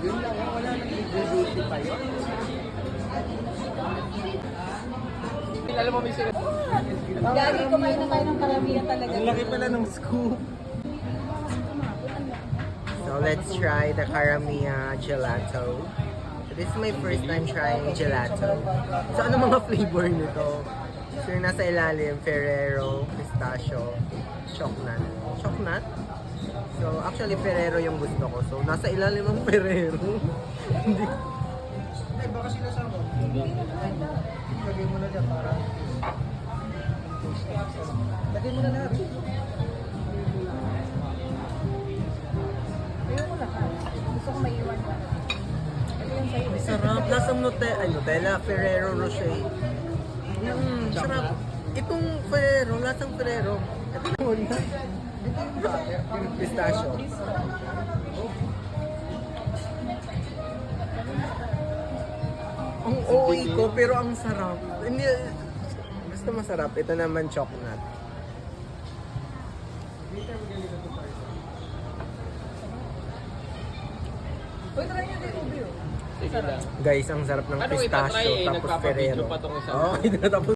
Yun lang, wala nang i-duty pa yun. Alam mo, may sila. Gagi, kumain na tayo ng karamihan talaga. Ang laki pala ng scoop. So let's try the Karamia gelato. This is my first time trying gelato. So ano mga flavor nito? So yung nasa ilalim, Ferrero, pistachio, chocolate. Chocolate? So actually Ferrero yung gusto ko. So nasa ilalim ang Ferrero. Hindi. Ay, baka sila sa mo. Lagay mo na dyan para. Lagay mo na lahat. Ayoko lahat. Gusto ko maiwan ka. Ito yung sa'yo. Sarap. Lasang Nutella, Ferrero Rocher. Sarap. Itong Ferrero, lasang Ferrero. Ito na una. Pistachio. Ang OA ko, pero ang sarap. Hindi, basta masarap. Ito naman chocolate. Uy, try nyo din, Ubi. Sige lang. Guys, ang sarap ng Ano, pistachio itatry eh, tapos nagpapabidyo Ferrero. pa tong isang Oo, tapos